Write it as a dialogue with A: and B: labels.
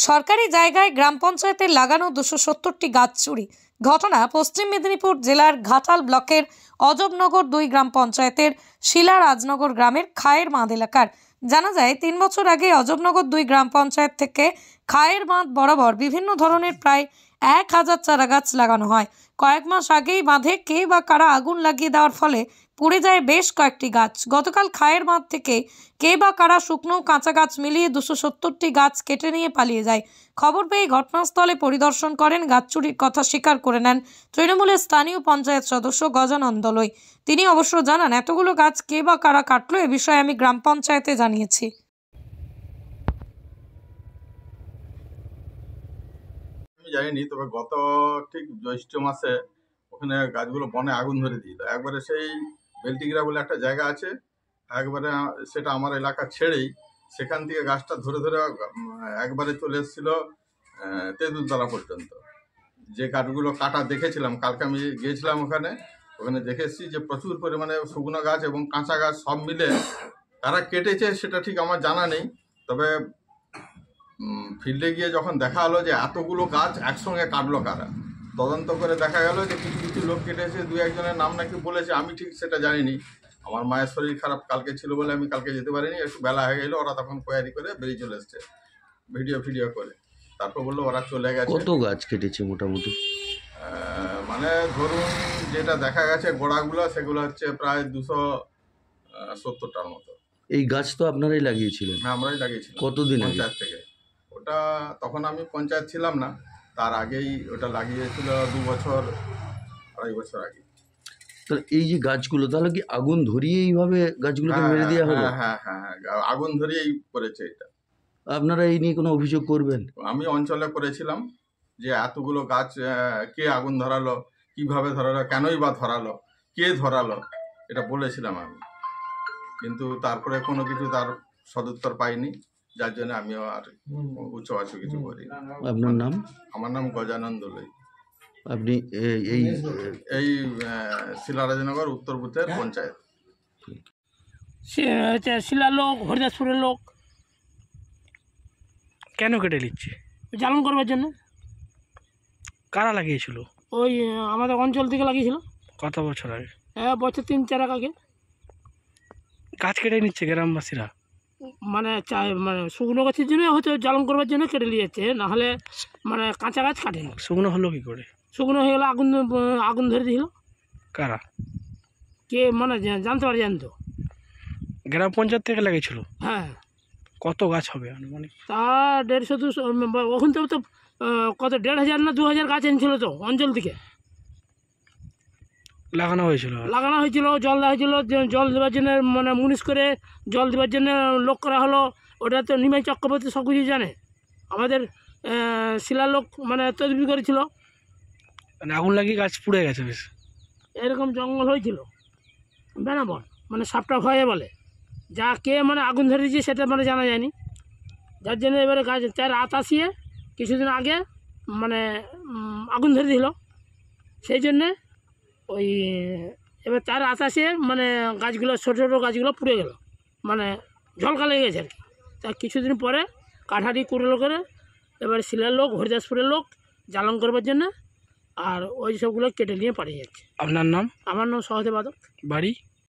A: সরকারি জায়গায় গ্রাম পঞ্চায়েতের লাগানো 270টি গাছ চুরি। ঘটনা পশ্চিম মেদিনীপুর জেলার ঘাটাল ব্লকের অজবনগর 2 গ্রাম পঞ্চায়েতের শিলা রাজনগর গ্রামের খায়ের বাঁধ এলাকার। জানা যায় 3 বছর আগে অজবনগর 2 গ্রাম পঞ্চায়েত থেকে খায়ের বাঁধ বরাবর বিভিন্ন ধরনের প্রায় 1000 চারা গাছ লাগানো হয়। কয়েক মাস আগেই বাঁধে কে বা কারা আগুন লাগিয়ে দেওয়ার ফলে পুড়ে যায় বেশ কয়েকটি গাছ। গতকাল খায়ের বাঁধ থেকে কে বা কারা শুকনো কাঁচা গাছ মিলিয়ে 270টি গাছ কেটে নিয়ে পালিয়ে যায়। খবর পেয়ে ঘটনাস্থলে পরিদর্শন করেন। গাছ চুরির কথা স্বীকার করে নেন তৃণমূলের স্থানীয় পঞ্চায়েত সদস্য গজানন্দ লই। তিনি অবশ্য জানান, এতগুলো গাছ কে বা কারা কাটলো এ বিষয়ে আমি গ্রাম পঞ্চায়েতে জানিয়েছি।
B: আমি জানিনি, তবে গত ঠিক জ্যৈষ্ঠ মাসে ওখানে গাছগুলো বনে আগুন ধরে দিল। একবারে সেই বেলটিগড়া বলে একটা জায়গা আছে, একবারে সেটা আমার এলাকা ছেড়েই সেখান থেকে গাছটা ধরে ধরে একবারে চলে এসেছিল তেঁতুলতলা পর্যন্ত। যে গাছগুলো কাটা দেখেছিলাম, কালকে আমি গিয়েছিলাম ওখানে দেখে এসেছি যে প্রচুর পরিমাণে শুকনো গাছ এবং কাঁচা গাছ সব মিলে কারা কেটেছে সেটা ঠিক আমার জানা নেই। তবে ফিল্ডে গিয়ে যখন দেখা হলো যে এতগুলো গাছ একসঙ্গে কাটলো কারা, তদন্ত করে দেখা গেল যে কিছু কিছু লোক কেটেছে, 2-1 জনের নাম নাকি বলেছে, আমি ঠিক সেটা জানিনি। আমার মায়ের শরীর খারাপ কালকে ছিল বলে আমি কালকে যেতে পারিনি, একটু বেলা হয়ে গেলো। ওরা তখন কোয়ারি করে বেরিয়ে চলে এসছে ভিডিও করে, তারপর বললো ওরা চলে গেছে।
C: কত গাছ কেটেছে মোটামুটি?
B: মানে ধরুন যেটা দেখা গেছে গোড়াগুলো সেগুলো হচ্ছে প্রায় 270টার মতো।
C: এই গাছ তো আপনারাই লাগিয়েছিলেন?
B: হ্যাঁ, আমরাই লাগিয়েছিলাম।
C: কতদিন আগে?
B: পঞ্চায়েত থেকে। ওটা তখন আমি পঞ্চায়েত ছিলাম না, তার আগেই ওটা লাগিয়েছিল 2 বছর 2.5 বছর আগে।
C: তাহলে এই যে গাছগুলো, তাহলে কি আগুন ধরিয়ে এইভাবে গাছগুলোকে মেরে দেওয়া হলো?
B: হ্যাঁ, আগুন ধরিয়েই করেছে এটা।
C: আপনারা এই নিয়ে কোনো অভিযোগ করবেন?
B: আমি অঞ্চলে করেছিলাম যে এতগুলো গাছ কে আগুন ধরালো, কিভাবে ধরালো, কেনই বা ধরালো, কে ধরালো, এটা বলেছিলাম আমি। কিন্তু তারপরে কোনো কিছু তার সদুত্তর পাইনি, যার জন্য আমিও আর উচ্চবাচ্য কিছু করি।
C: আপনার নাম?
B: আমার নাম গজানন্দ লই।
C: আপনি এই
B: এই শিলারাজনগর উত্তর বুথের পঞ্চায়েত।
D: শিলার লোক, হরিদাসপুরের লোক।
E: কেন কেটে নিচ্ছে?
D: জ্বালন করবার জন্য।
E: কারা লাগিয়েছিল?
D: ওই আমাদের অঞ্চল থেকে লাগিয়েছিল।
E: কত বছর আগে?
D: বছর 3-4 আগে।
E: গাছ কেটে নিচ্ছে গ্রামবাসীরা?
D: মানে শুকনো গাছের জন্য হয়তো জ্বালন করবার জন্য কেটে নিয়েছে, নাহলে মানে কাঁচা গাছ কাটেনি।
E: শুকনো হলো কি করে?
D: শুকনো হয়ে গেলো, আগুন ধরে দিল।
E: কারা?
D: কে মানে জানতে পারে, জানতো।
E: গ্রাম পঞ্চায়েত থেকে লাগিয়েছিল?
D: হ্যাঁ।
E: কত গাছ হবে আনুমানিক?
D: তা 150-200, ওখান থেকে তো কত 1,500 না 2,000 গাছ এনেছিল তো অঞ্চল থেকে।
E: লাগানো হয়েছিল?
D: জল দেওয়া হয়েছিল। জল দেওয়ার জন্য মানে মুনিশ করে জল দেওয়ার জন্য লোক করা হলো। ওটা তো নিমাই চক্রবর্তী সব কিছু জানে। আমাদের শিলার লোক মানে তদবির করেছিল।
E: মানে আগুন লাগিয়ে গাছ পুড়ে গেছে বেশ?
D: এরকম জঙ্গল হয়েছিল বেনাবন, মানে সাপটা ভয়ে বলে। যা কে মানে আগুন ধরে দিয়েছে সেটা মানে জানা যায়নি, যার জন্য এবারে গাছ তার রাত আসিয়ে কিছুদিন আগে মানে আগুন ধরে দিল। সেই জন্যে ওই এবার তার আতাসে মানে গাছগুলো ছোটো ছোটো গাছগুলো পুড়ে গেল, মানে ঝলকা লেগে গেছে আর কি। তা কিছুদিন পরে কাঠারি কুড়লো করে এবার শিলার লোক, হরিদাসপুরের লোক জ্বালন করবার জন্য আর ওই সবগুলো কেটে নিয়ে পালিয়ে যাচ্ছে।
E: আপনার নাম?
D: আমার নাম সহদেব বাদক।
E: বাড়ি?